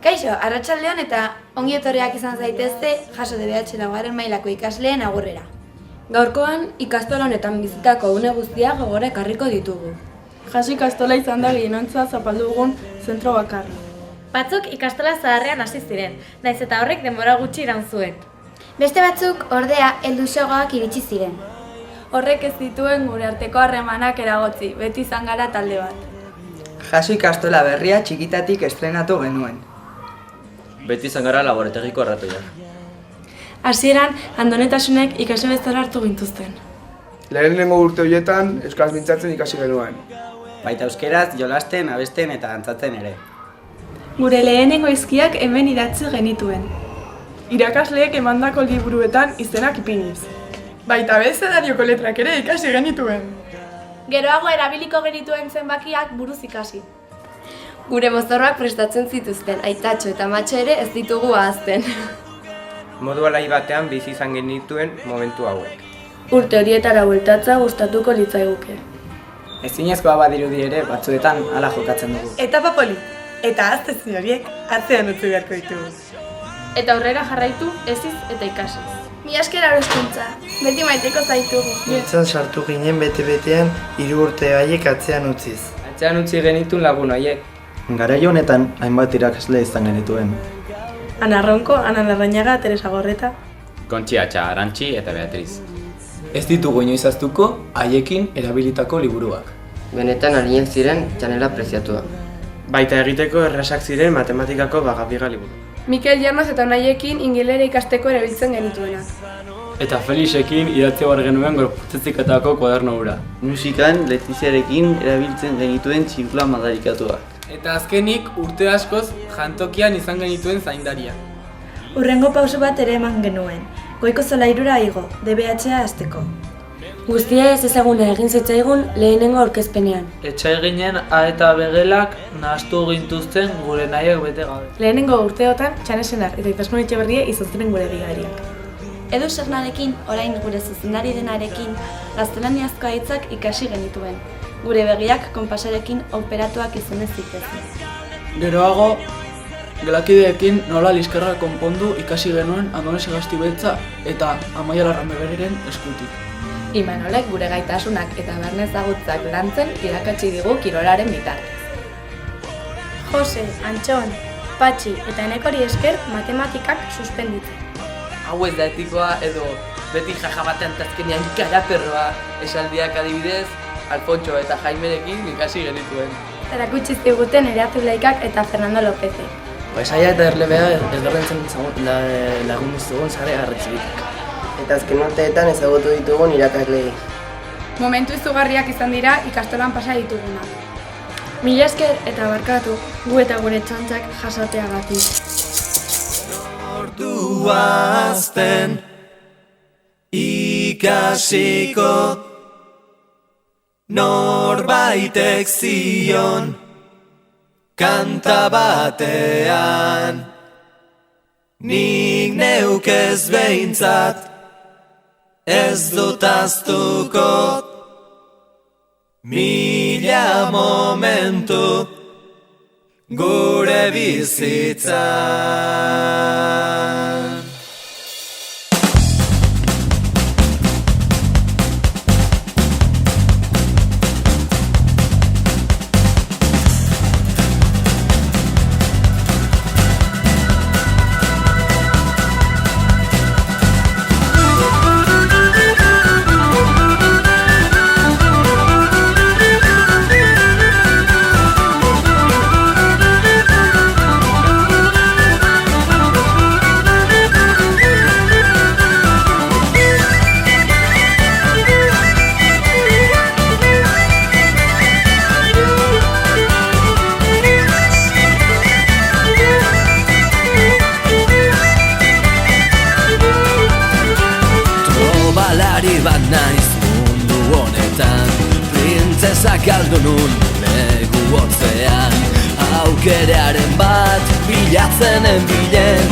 Kaixo, arratsaldeon eta ongi etorriak izan zaitezte jaso DBH laugarren mailako ikasleen agurrera. Gaurkoan, ikastola honetan bizitako une guztiak gogora ekarriko ditugu. Jaso ikastola izan da gehienontza zapaldu dugun zentro bakarra. Batzuk ikastola zaharrean hasi ziren, naiz eta horrek denbora gutxi iraun zuen. Beste batzuk, ordea, helduxoagoak iritsi ziren. Horrek ez dituen gure arteko harremanak eragotzi, beti izan gara talde bat. Jaso ikastola berria txikitatik estrenatu genuen. Beti izan gara laborategiko erratoiak. Hasieran, andonetasunek ikasle bezala hartu gintuzten. Lehenengo urte horietan euskaraz mintzatzen ikasi genuen. Baita euskeraz jolasten, abesten eta dantzatzen ere. Gure lehenengo hizkiak hemen idatzi genituen. Irakasleek emandako liburuetan izenak ipiniz. Baita abecedarioko letrak ere ikasi genituen. Geroago erabiliko genituen zenbakiak buruz ikasi. Gure mozorroak prestatzen zituzten, aitatxo eta matxo ere ez ditugu ahazten. Modu alai batean bizi izan genituen momentu hauek. Urte horietara bueltatza gustatuko litzaiguke. Ezinezkoa badirudi ere batzuetan hala jokatzen dugu. Etapa polit, eta aztezi horiek atzean utzi beharko ditugu. Eta aurrera jarraitu, eziz eta ikasiz. Mi asker hauezkuntza, beti maiteko zaitugu. Nintzen sartu ginen bete-betean 3 urte haiek atzean utziz. Atzean utzi genitun lagun haiek. Garai honetan hainbat irakasle izan genituen. Ana Ronko, Ana Larrañaga, Teresa Gorreta. Kontxiatxa, Arantxi eta Beatriz. Ez ditugu inoiz ahaztuko haiekin erabilitako liburuak. Benetan arinen ziren txanela preziatua. Baita egiteko errasak ziren matematikako bagabiga liburu. Mikel Llanos eta Naiekin ingilera ikasteko erabiltzen genituenak. Eta Felixekin idatzi bar genuen gorputzeziketako kuaderno hura. Musikan Letiziarekin erabiltzen genituen txinpla madarikatuak. Eta azkenik urte askoz jantokian izan genituen zaindaria. Hurrengo pauso bat ere eman genuen, goiko zolairura igo, DBH-a hasteko. Guztia ez ezaguna egin zitzaigun lehenengo aurkezpenean. Etxai ginen A eta Begelak nahastu gintuzten gure nahiak bete gabe. Lehenengo urteotan Txanesenar eta Itaskun Etxeberria izan ziren gure bigariak. Edu Sernarekin, orain gure zuzendari denarekin, gaztelaniazko hitzak ikasi genituen. Gure begiak konpasarekin operatuak izan ez zitezen. Geroago, gelakideekin nola liskarra konpondu ikasi genuen Andonesi Gaztibeltza eta Amaia Larranbegeriren eskutik. Imanolek gure gaitasunak eta barne ezagutzak lantzen irakatsi digu kirolaren bitartez. Jose, Antxon, Patxi eta Enekori esker matematikak suspenditzen. Hau ez da etikoa edo beti jaja batean tazkenean karaperroa esaldiak adibidez, Alfontxo eta Jaimerekin ikasi genituen. Erakutsi ziguten Ereatu Laikak eta Fernando Lópezek. Paisaia eta erlebea ezberdintzen lagun duzugun sare garretzibitak. Eta azken urteetan ezagutu ditugun irakaslei. Momentu izugarriak izan dira ikastolan pasa ditugunak. Mila esker eta barkatu gu eta gure txantzak jasateagatik. Orduazten ikasiko norbaitek zion kanta batean nik neuk ez behintzat ez dut ahaztuko mila momentu gure bizitzan. Bat naiz mundu honetan, printzesak aldunun legu hotzean, aukeraren bat bilatzenen bilen,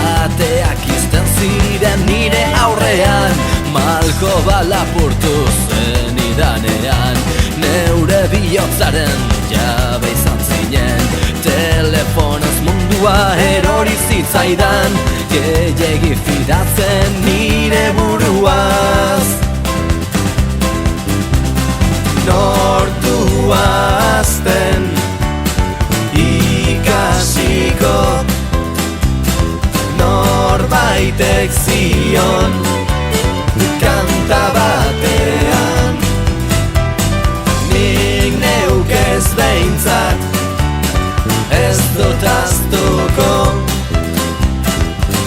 ateak izten ziren nire aurrean, malko balapurtu zen idanean, neure bihotzaren jabe izan zinen, telefonoz mundu burua erori zitzaidan, gehiegi fidatzen nire buruaz. Nortu azten ikasiko, norbaitek zion kanta batean, nik neuk ez behintzat ez dut ahaztuko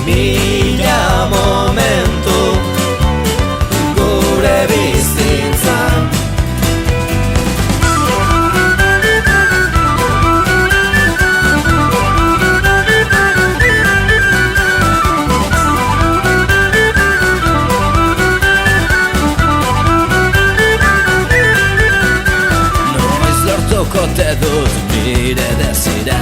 mila momentu gure bizitzan. Kote dut nire desira,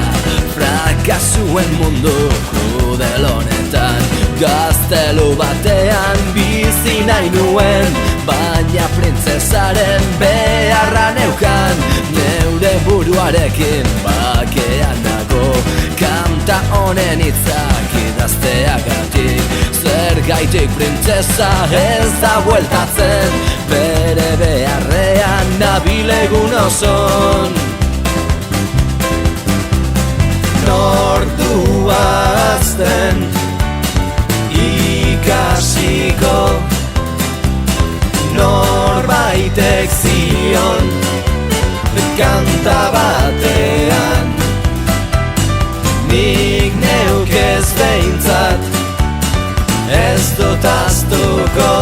frakasuen mundu krudel honetan. Gaztelu batean bizi nahi nuen, baina printzesaren beharra neukan. Neure buruarekin bakean nago, kanta honen hitzak idazteagatik. Zergaitik printzesa ez da bueltatzen, bere beharrean nabilegun oson. Nortu azten ikasiko, norbaitek zion kanta batean, nik neuk ez behintzat ez dut ahaztuko